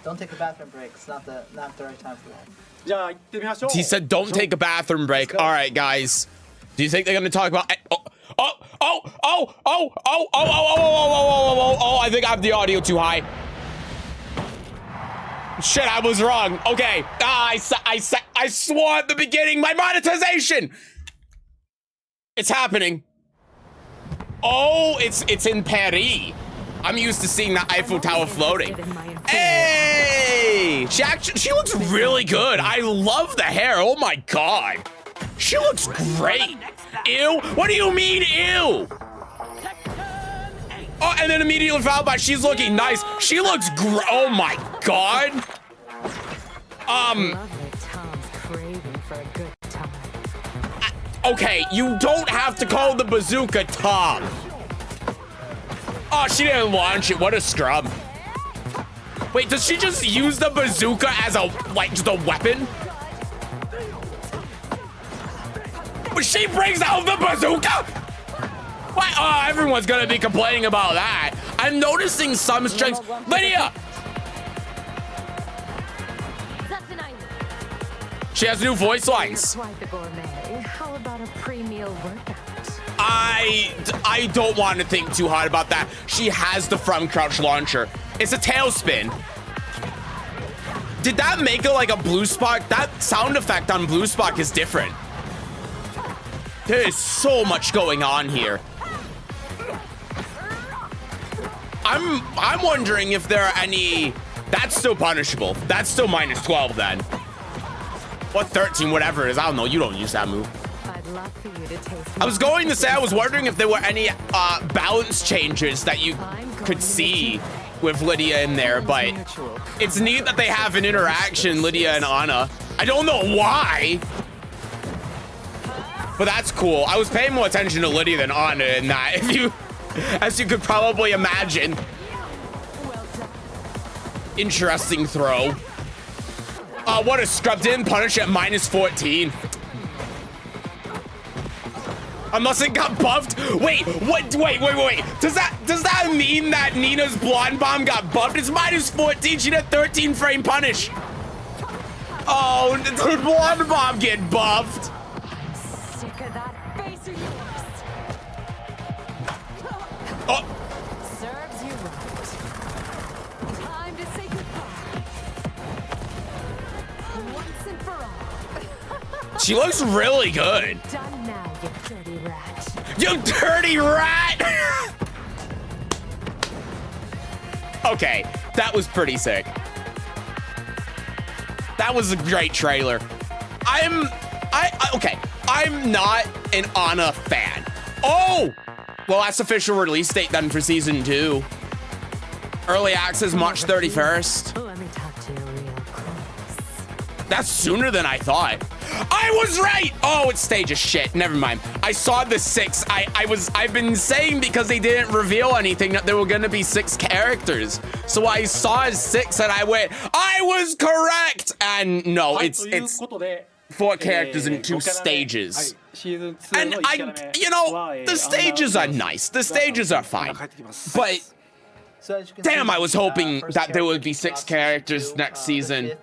Don't take a bathroom break. It's not the right time for that. じゃあ行ってみましょう。 He said, "Don't take a bathroom break." All right, guys. Do you think they're gonna talk about? Oh! I think I have the audio too high. Shit, I was wrong. Okay. I swore at the beginning. My monetization. It's happening. Oh, it's in Paris. I'm used to seeing the Eiffel Tower floating. Hey! She looks really good. I love the hair. Oh my god. She looks great. Ew. What do you mean, ew? Oh, and then immediately followed by she's looking nice. She looks great. Oh my god. Okay, you don't have to call the bazooka Tom. Oh, she didn't launch it. What a scrub. Wait, does she just use the bazooka as a, like, just a weapon? But she brings out the bazooka? What? Oh, everyone's gonna be complaining about that. I'm noticing some strengths. Lydia! She has new voice lines. How about a pre-meal workout? I don't want to think too hard about that. She has the front crouch launcher. It's a tailspin. Did that make it like a blue spark? That sound effect on blue spark is different. There is so much going on here. I'm wondering if there are any. That's still punishable. That's still minus 12 then. What 13, whatever it is. I don't know. You don't use that move. I'd love for you to taste. I was going to say, I was wondering if there were any balance changes that you could see with Lydia in there, but it's neat that they have an interaction, Lydia and Anna. I don't know why, but that's cool. I was paying more attention to Lydia than Anna in that, as you could probably imagine. Interesting throw. What a scrub. Didn't punish at minus 14. Unless it got buffed. Wait, what? Wait. Does that mean that Nina's blonde bomb got buffed? It's minus 14. She did 13 frame punish. Oh, did the blonde bomb get buffed? I'm sick of that face of yours. Oh. Serves you right. Time to say goodbye. Once and for all. She looks really good. Done now, you dirty rat. You dirty rat! Okay, that was pretty sick. That was a great trailer. Okay, I'm not an Anna fan. Oh! Well, that's official release date then for season 2. Early access March 31st. Let me talk to you real close. That's sooner than I thought. I was right! Oh, it's stage of shit. Never mind. I saw the 6. I've been saying because they didn't reveal anything that there were gonna be 6 characters. So I saw 6 and I went, I was correct! And no, it's 4 characters in 2 stages. And the stages are nice. The stages are fine. But damn, I was hoping that there would be 6 characters next season.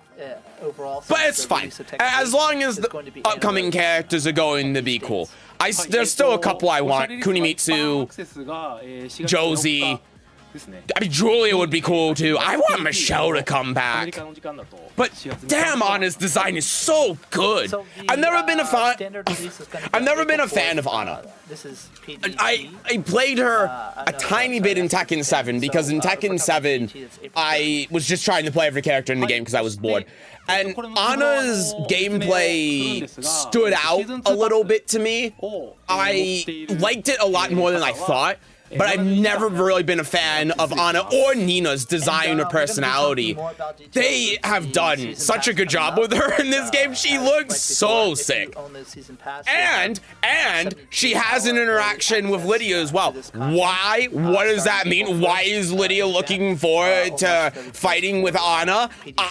But it's fine. As long as the upcoming characters are going to be cool. There's still a couple I want. Kunimitsu, Josie. I mean, Julia would be cool too. I want Michelle to come back. But damn, Anna's design is so good. I've never been a fan of Anna. I played her a tiny bit in Tekken 7 because in Tekken 7 I was just trying to play every character in the game because I was bored. And Anna's gameplay stood out a little bit to me. I liked it a lot more than I thought. But I've never really been a fan of Anna or Nina's design or personality. They have done such a good job with her in this game. She looks so sick. And she has an interaction with Lydia as well. Why? What does that mean? Why is Lydia looking forward to fighting with Anna?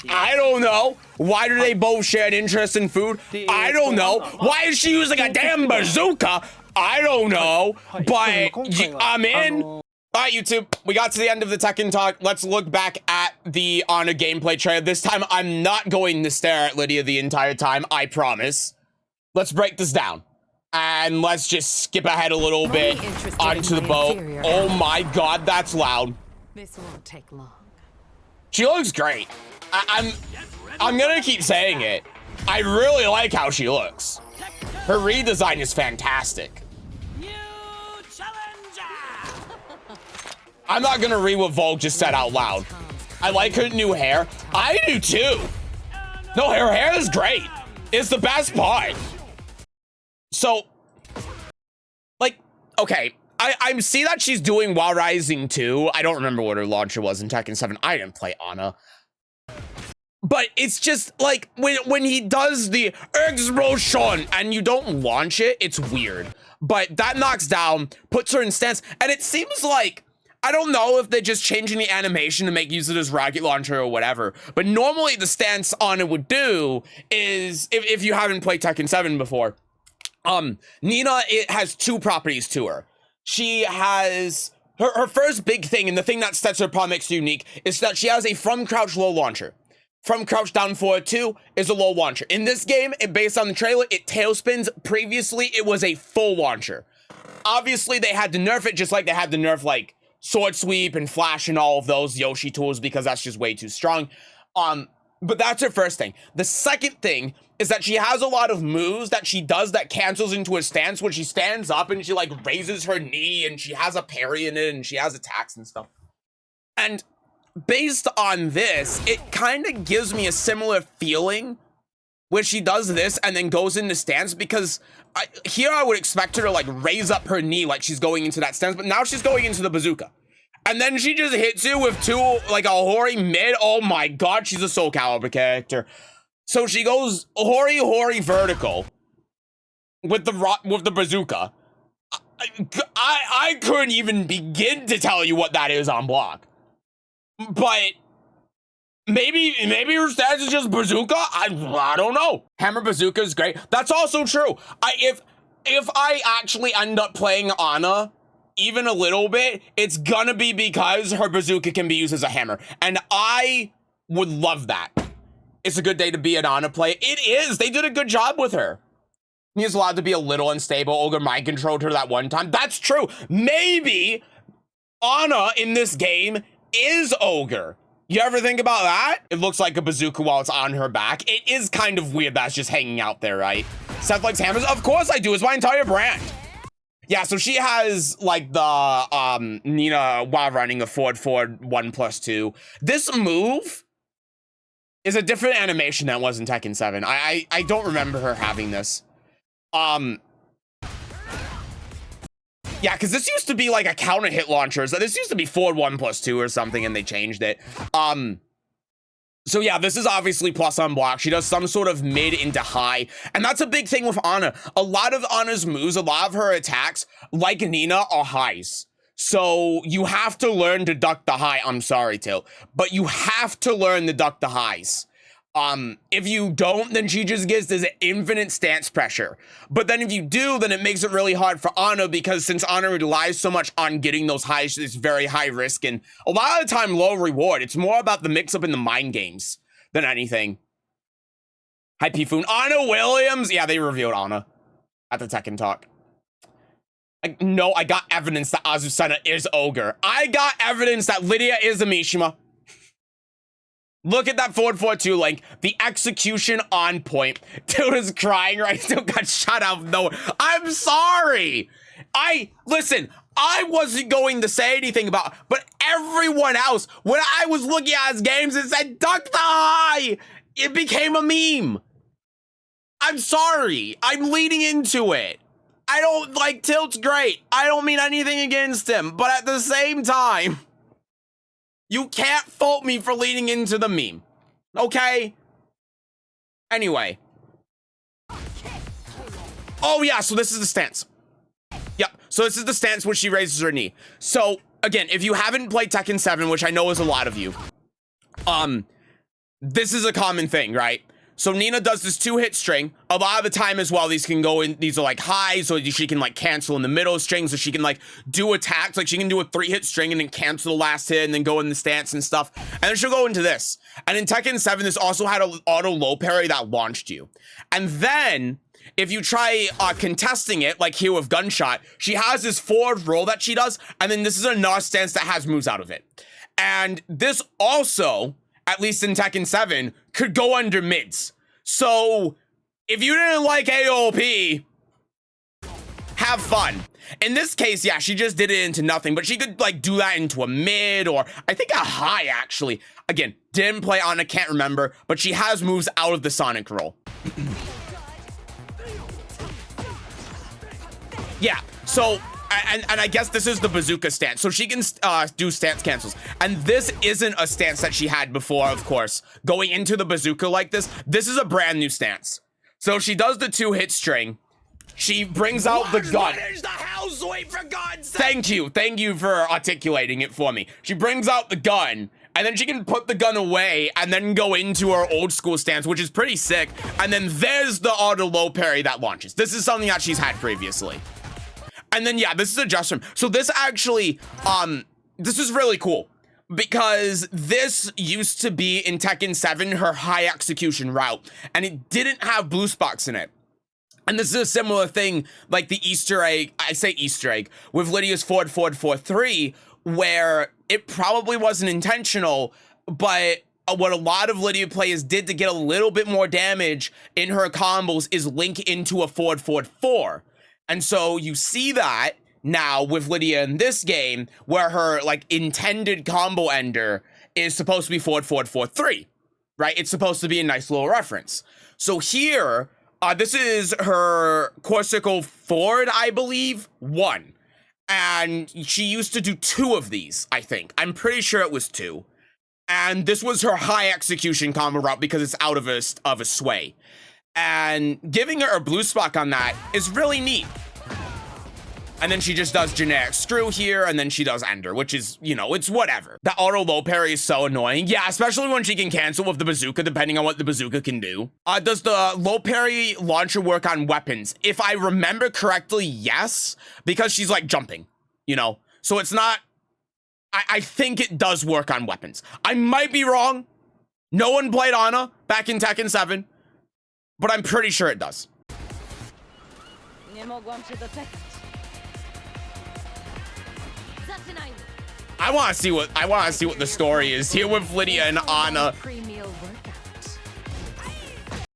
I don't know. Why do they both share an interest in food? I don't know. Why is she using a damn bazooka? I don't know, but I'm in. All right, YouTube, we got to the end of the Tekken talk. Let's look back at the Ana gameplay trailer. This time, I'm not going to stare at Lydia the entire time, I promise. Let's break this down. And let's just skip ahead a little bit onto the boat. Oh my god, that's loud. This won't take long. She looks great. I'm gonna keep saying it. I really like how she looks. Her redesign is fantastic. I'm not gonna read what Volk just said out loud. I like her new hair. I do too. No, her hair is great. It's the best part. So, like, okay, I see that she's doing While Rising 2. I don't remember what her launcher was in Tekken 7. I didn't play Ana. But it's just like when he does the explosion and you don't launch it, it's weird. But that knocks down, puts her in stance, and it seems like, I don't know if they're just changing the animation to make use of this rocket launcher or whatever, but normally the stance Ana would do is, if you haven't played Tekken 7 before, Nina, it has two properties to her. She has, her first big thing, and the thing that sets her apart, makes her unique, is that she has a from crouch low launcher. From crouch down forward 2 is a low launcher. In this game, based on the trailer, it tail spins. Previously, it was a full launcher. Obviously, they had to nerf it just like they had to nerf, like, sword sweep and flash and all of those Yoshi tools because that's just way too strong. But that's her first thing. The second thing is that she has a lot of moves that she does that cancels into a stance when she stands up and she like raises her knee and she has a parry in it and she has attacks and stuff. And based on this, it kind of gives me a similar feeling where she does this and then goes into stance, because here I would expect her to like raise up her knee like she's going into that stance, but now she's going into the bazooka. And then she just hits you with two, like a Hori mid. Oh my god, she's a Soul Calibur character. So she goes Hori vertical with the bazooka. I couldn't even begin to tell you what that is on block. But maybe her stance is just bazooka. I don't know. Hammer bazooka is great. That's also true. If I actually end up playing Ana even a little bit, it's gonna be because her bazooka can be used as a hammer, and I would love that. It's a good day to be an Ana player. It is. They did a good job with her. He's allowed to be a little unstable. Ogre mind controlled her that one time. That's true. Maybe Ana in this game is Ogre. You ever think about that? It looks like a bazooka while it's on her back. It is kind of weird that's just hanging out there, right? Seth likes hammers? Of course I do. It's my entire brand. Yeah, so she has like the Nina while running a forward 1+2. This move is a different animation than it was in Tekken 7. I don't remember her having this. Yeah, because this used to be like a counter hit launcher. So this used to be forward 1+2 or something, and they changed it. So yeah, this is obviously plus on block. She does some sort of mid into high, and that's a big thing with Ana. A lot of Ana's moves, a lot of her attacks, like Nina, are highs. So you have to learn to duck the high. I'm sorry, Till, but you have to learn to duck the highs. If you don't, then she just gets this infinite stance pressure. But then if you do, then it makes it really hard for Ana, because since Ana relies so much on getting those highs, it's very high risk and a lot of the time low reward. It's more about the mix up in the mind games than anything. Hi, Pfoon. Ana Williams. Yeah, they revealed Ana at the Tekken talk. No, I got evidence that Azucena is Ogre. I got evidence that Lydia is a Mishima. Look at that forward 4-2 link. The execution on point. Dude is crying right now. Still got shot out of nowhere. I'm sorry. Listen, I wasn't going to say anything about, but everyone else, when I was looking at his games, it said duck the high. It became a meme. I'm sorry. I'm leading into it. I don't like Tilt's great. I don't mean anything against him, but at the same time, you can't fault me for leading into the meme, okay? Anyway. Oh yeah, so this is the stance. Yep, so this is the stance where she raises her knee. So, again, if you haven't played Tekken 7, which I know is a lot of you, this is a common thing, right? So Nina does this 2-hit string. A lot of the time as well, these can go in, these are like highs, so she can like cancel in the middle string, so she can like do attacks, like she can do a 3-hit string and then cancel the last hit and then go in the stance and stuff. And then she'll go into this. And in Tekken 7, this also had an auto low parry that launched you. And then if you try contesting it, like here with Gunshot, she has this forward roll that she does, and then this is another stance that has moves out of it. And this also, at least in Tekken 7, could go under mids. So if you didn't like AOP, have fun. In this case, yeah, she just did it into nothing, but she could like do that into a mid or I think a high actually. Again, didn't play Ana, can't remember, but she has moves out of the Sonic roll. Yeah, so and I guess this is the bazooka stance. So she can do stance cancels. And this isn't a stance that she had before, of course. Going into the bazooka like this is a brand new stance. So she does the 2-hit string. She brings out the gun. What is the house? Wait, for God's sake. Thank you for articulating it for me. She brings out the gun, and then she can put the gun away and then go into her old school stance, which is pretty sick. And then there's the auto low parry that launches. This is something that she's had previously. And then, yeah, this is a adjustment. So this actually, this is really cool because this used to be in Tekken 7, her high execution route, and it didn't have blue spots in it. And this is a similar thing like the Easter egg, I say Easter egg, with Lydia's forward 4-3, where it probably wasn't intentional, but what a lot of Lydia players did to get a little bit more damage in her combos is link into a forward 4. And so you see that now with Lydia in this game, where her like intended combo ender is supposed to be forward 4-3, right? It's supposed to be a nice little reference. So here, this is her Corsical forward, I believe, 1. And she used to do 2 of these, I think. I'm pretty sure it was 2. And this was her high execution combo route because it's out of a sway. And giving her a blue spot on that is really neat. And then she just does generic screw here, and then she does ender, which is, you know, it's whatever. The auto low parry is so annoying. Yeah, especially when she can cancel with the bazooka, depending on what the bazooka can do. Does the low parry launcher work on weapons? If I remember correctly, yes, because she's like jumping, you know? So it's not, I think it does work on weapons. I might be wrong. No one played Ana back in Tekken 7, but I'm pretty sure it does. I want to see what the story is here with Lydia and Ana.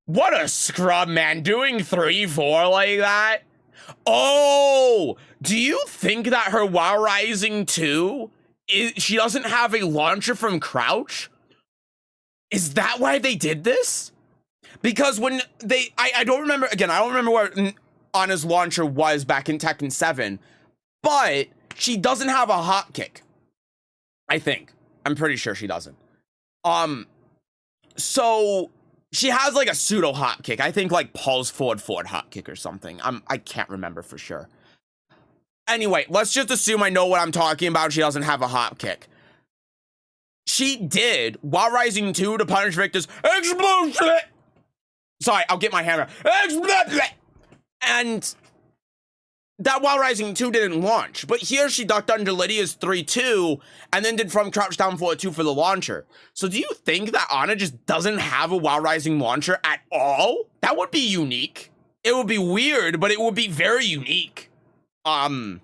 What a scrub, man, doing 3-4 like that. Oh, do you think that her WoW Rising 2 she doesn't have a launcher from crouch? Is that why they did this? Because when they, I don't remember, again, I don't remember where Ana's launcher was back in Tekken 7, but she doesn't have a hop kick. I think. I'm pretty sure she doesn't. So she has like a pseudo hop kick. I think like Paul's forward hop kick or something. I can't remember for sure. Anyway, let's just assume I know what I'm talking about. She doesn't have a hop kick. She did, while Rising 2 to punish Victor's explosion. Sorry, I'll get my hammer. And that while Rising 2 didn't launch, but here she ducked under Lydia's 3-2 and then did from crouch down forward 2 for the launcher. So do you think that Ana just doesn't have a while Rising launcher at all? That would be unique. It would be weird, but it would be very unique. Also,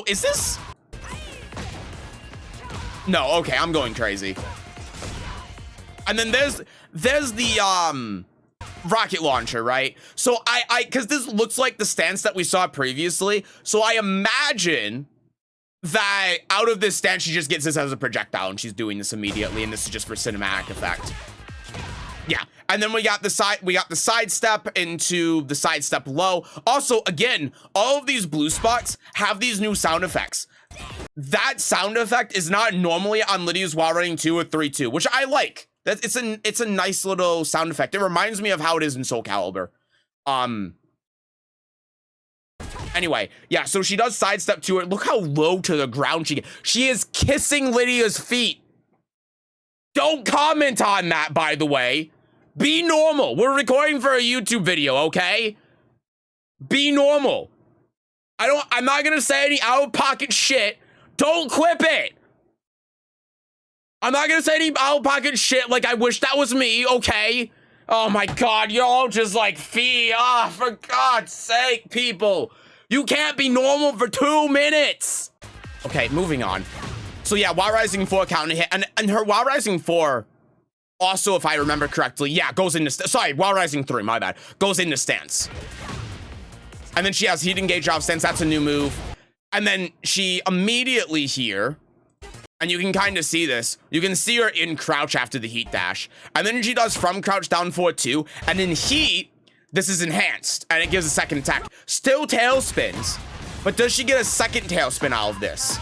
is this? No, okay, I'm going crazy. And then there's the rocket launcher, right? So because this looks like the stance that we saw previously, so I imagine that out of this stance she just gets this as a projectile and she's doing this immediately, and this is just for cinematic effect. Yeah, and then we got the side step into the side step low. Also, again, all of these blue spots have these new sound effects. That sound effect is not normally on Lydia's while running 2 or 3-2, which I like. It's a nice little sound effect. It reminds me of how it is in Soul Calibur. Anyway, yeah, so she does sidestep to it. Look how low to the ground she gets. She is kissing Lydia's feet. Don't comment on that, by the way. Be normal. We're recording for a YouTube video, okay? Be normal. I'm not gonna say any out-of-pocket shit. Don't clip it. I'm not gonna say any out-of-pocket shit like I wish that was me, okay? Oh my god, y'all just like for God's sake, people. You can't be normal for 2 minutes. Okay, moving on. So yeah, Wild Rising 4 counter hit, and her Wild Rising 4 also, if I remember correctly, yeah, goes into, sorry, Wild Rising 3, my bad, goes into stance. And then she has Heat Engage off stance, that's a new move. And then she immediately here, and you can kind of see this, you can see her in crouch after the Heat dash. And then she does from crouch down forward 2, and in Heat, this is enhanced, and it gives a second attack. Still tail spins, but does she get a second tail spin out of this?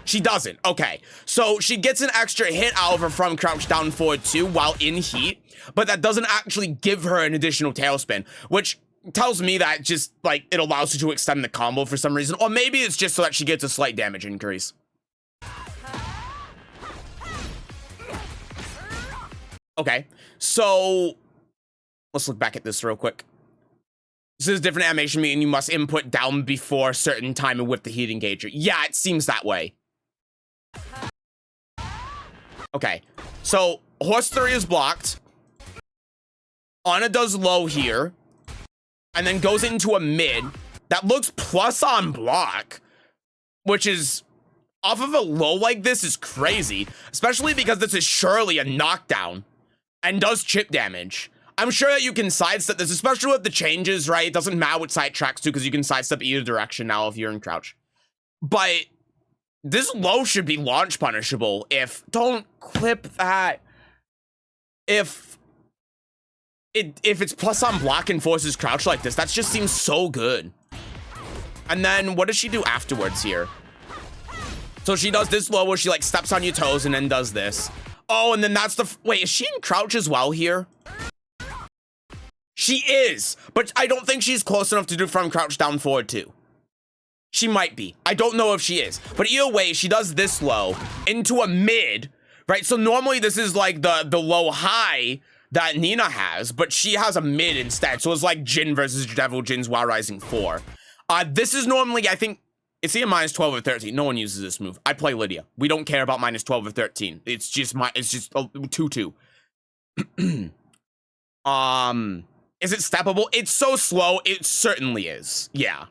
She doesn't. Okay, so she gets an extra hit out of her from crouch down forward 2 while in Heat, but that doesn't actually give her an additional tailspin, which tells me that just, like, it allows her to extend the combo for some reason, or maybe it's just so that she gets a slight damage increase. Okay, so let's look back at this real quick. This is a different animation, meaning you must input down before a certain time and whip the Heat Engager. Yeah, it seems that way. Okay, so Horse 3 is blocked. Anna does low here, and then goes into a mid that looks plus on block, which is, off of a low like this, is crazy, especially because this is surely a knockdown and does chip damage. I'm sure that you can sidestep this, especially with the changes, right? It doesn't matter what side tracks to, because you can sidestep either direction now if you're in crouch. But this low should be launch punishable if, don't clip that. If it's plus on block and forces crouch like this, that just seems so good. And then what does she do afterwards here? So she does this low where she like steps on your toes and then does this. Oh, and then that's the, wait, is she in crouch as well here? She is, but I don't think she's close enough to do from crouch down forward 2. She might be. I don't know if she is. But either way, she does this low into a mid, right? So normally this is like the low high that Nina has, but she has a mid instead. So it's like Jin versus Devil Jin's Wild Rising 4. This is normally, I think, it's either minus 12 or 13. No one uses this move. I play Lydia. We don't care about minus 12 or 13. It's just 2-2. Is it steppable? It's so slow. It certainly is. Yeah.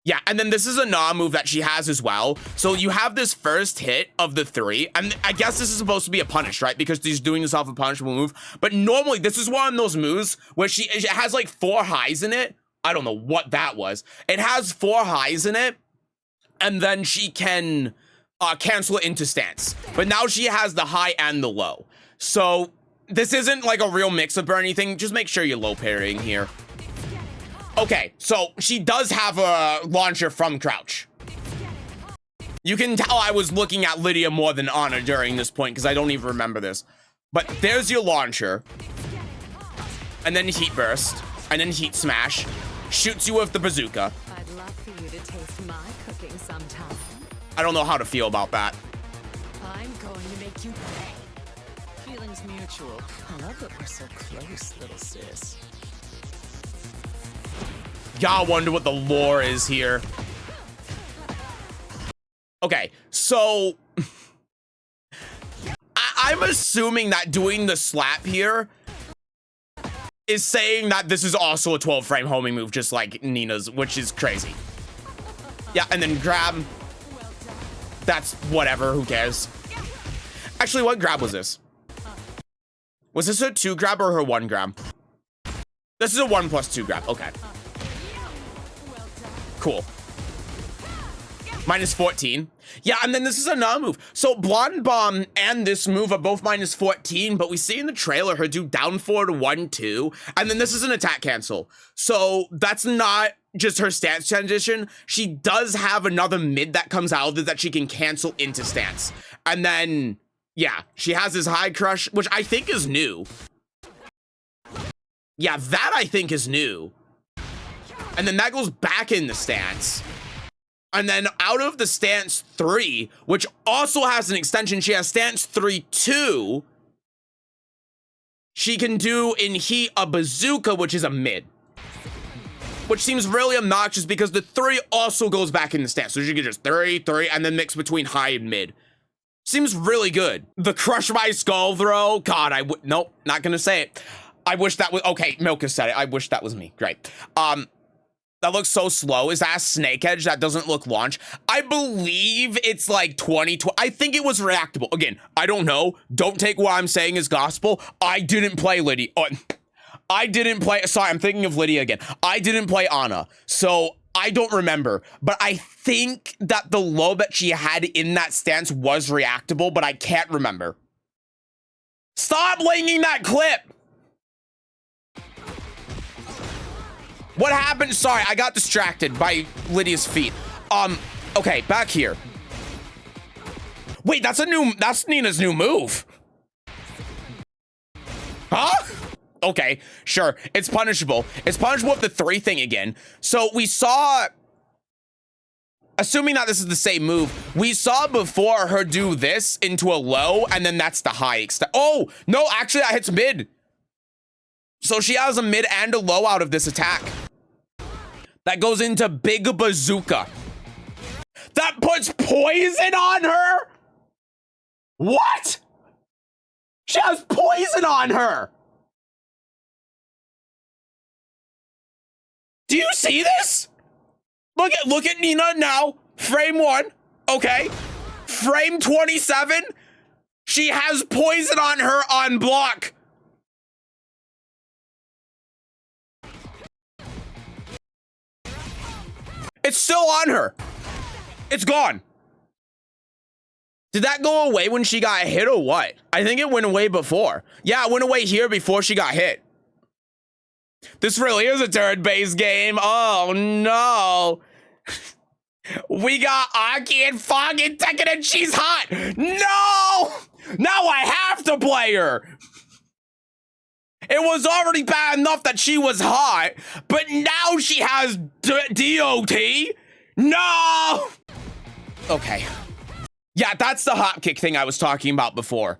Yeah, and then this is a Na move that she has as well. So you have this first hit of the 3, and I guess this is supposed to be a punish, right? Because she's doing this off a punishable move. But normally, this is one of those moves where it has like 4 highs in it. I don't know what that was. It has 4 highs in it, and then she can cancel it into stance. But now she has the high and the low. So this isn't like a real mix-up or anything. Just make sure you're low parrying here. Okay, so she does have a launcher from crouch. You can tell I was looking at Lydia more than Anna during this point because I don't even remember this. But there's your launcher. And then Heat Burst. And then Heat Smash. Shoots you with the bazooka. I'd love for you to taste my cooking sometime. I don't know how to feel about that. I'm going to make you pay. Feelings mutual. I love that we're so close, little sis. Y'all wonder what the lore is here. Okay, so I'm assuming that doing the slap here is saying that this is also a 12-frame homing move, just like Nina's, which is crazy. Yeah, and then grab. That's whatever, who cares? Actually, what grab was this? Was this her 2 grab or her 1 grab? This is a 1+2 grab, okay. Cool. Minus 14. Yeah, and then this is another move. So Blonde Bomb and this move are both minus 14, but we see in the trailer her do down forward 1-2, and then this is an attack cancel. So that's not just her stance transition. She does have another mid that comes out of it that she can cancel into stance. And then, yeah, she has this high crush, which I think is new. Yeah, that I think is new. And then that goes back in the stance. And then out of the stance 3, which also has an extension, she has stance 3-2. She can do in heat a bazooka, which is a mid. Which seems really obnoxious because the 3 also goes back in the stance. So she can just 3, 3, and then mix between high and mid. Seems really good. The crush my skull throw. God, nope, not gonna say it. I wish that was, okay, Milka said it. I wish that was me. Great. That looks so slow. Is that a snake edge? That doesn't look launch. I believe it's like 20. I think it was reactable. Again, I don't know. Don't take what I'm saying as gospel. I didn't play Lydia. Oh, I didn't play. Sorry, I'm thinking of Lydia again. I didn't play Anna. So I don't remember. But I think that the low that she had in that stance was reactable, but I can't remember. Stop linking that clip. What happened? Sorry, I got distracted by Lydia's feet. Okay, back here. Wait, that's Nina's new move. Huh? Okay, sure. It's punishable. It's punishable with the 3 thing again. So we saw, assuming that this is the same move, we saw before her do this into a low, and then that's the high extent. Oh, no, actually that hits mid. So she has a mid and a low out of this attack. That goes into big bazooka. That puts poison on her? What? She has poison on her. Do you see this? Look at Nina now. Frame 1. Okay. Frame 27. She has poison on her on block. It's still on her. It's gone. Did that go away when she got hit or what? I think it went away before. Yeah, it went away here before she got hit. This really is a turn-based game. Oh, no. We got Aki and fucking Tekken and she's hot. No! Now I have to play her. It was already bad enough that she was hot, but now she has DOT? No! Okay. Yeah, that's the hop kick thing I was talking about before.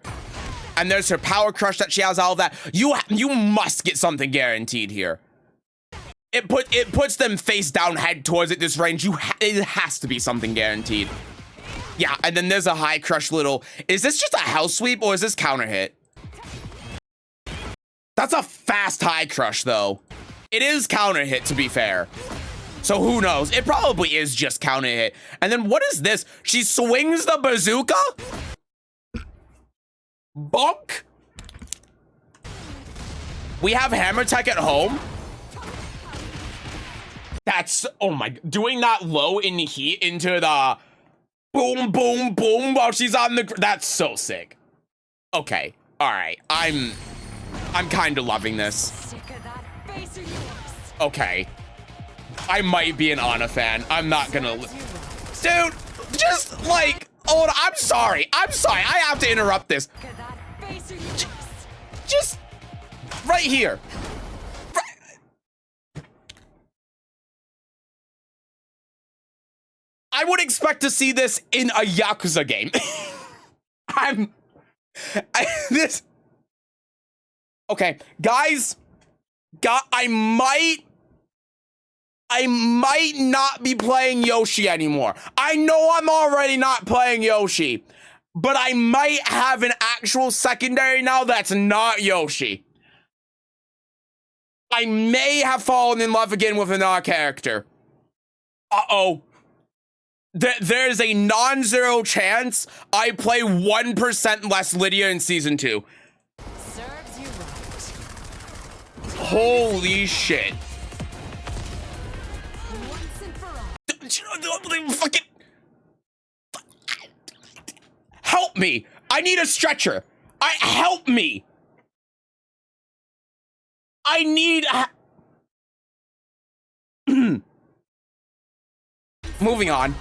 And there's her power crush that she has, all of that. You must get something guaranteed here. It puts them face down, head towards it this range. It has to be something guaranteed. Yeah, and then there's a high crush little. Is this just a house sweep or is this counter hit? That's a fast high crush though. It is counter hit to be fair. So who knows? It probably is just counter hit. And then what is this? She swings the bazooka? Bonk. We have hammer tech at home. That's, oh my, doing that low in heat into the boom, boom, boom while she's on the, that's so sick. Okay, all right, I'm kind of loving this. Okay, I might be an Ana fan. I'm not gonna, dude, just like, hold on, I'm sorry, I have to interrupt this. Just right here. I would expect to see this in a Yakuza game. Okay, guys, I might not be playing Yoshi anymore. I know I'm already not playing Yoshi, but I might have an actual secondary now that's not Yoshi. I may have fallen in love again with another character. Uh-oh. There's a non-zero chance I play 1% less Lydia in season 2. Serves you right. Holy shit. Once and for all. Fucking help me. I need a stretcher. Help me. I need moving on.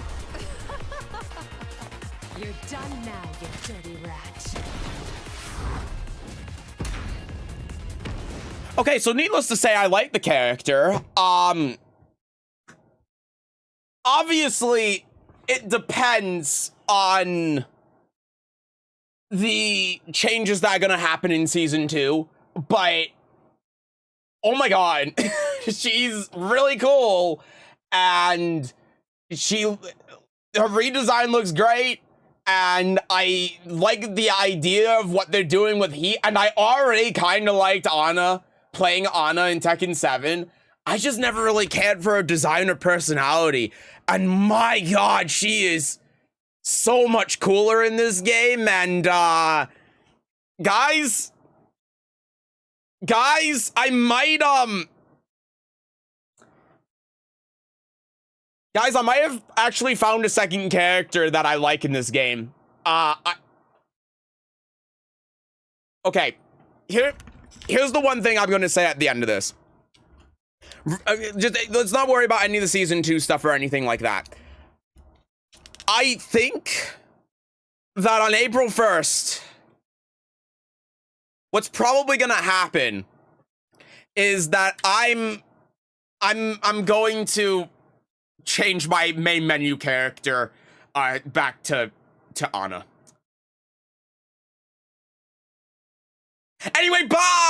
You're done now, you dirty rat. Okay, so needless to say, I like the character. obviously, it depends on the changes that are gonna happen in season 2, but oh my god, she's really cool, and her redesign looks great, and I like the idea of what they're doing with Heat, and I already kind of liked Ana, playing Ana in Tekken 7. I just never really cared for her design or personality, and my god, she is so much cooler in this game, and guys, I might guys, I might have actually found a second character that I like in this game. Okay, here's the one thing I'm gonna say at the end of this. Just let's not worry about any of the season 2 stuff or anything like that. I think that on April 1st, what's probably gonna happen is that I'm going to change my main menu character back to Ana. Anyway, bye!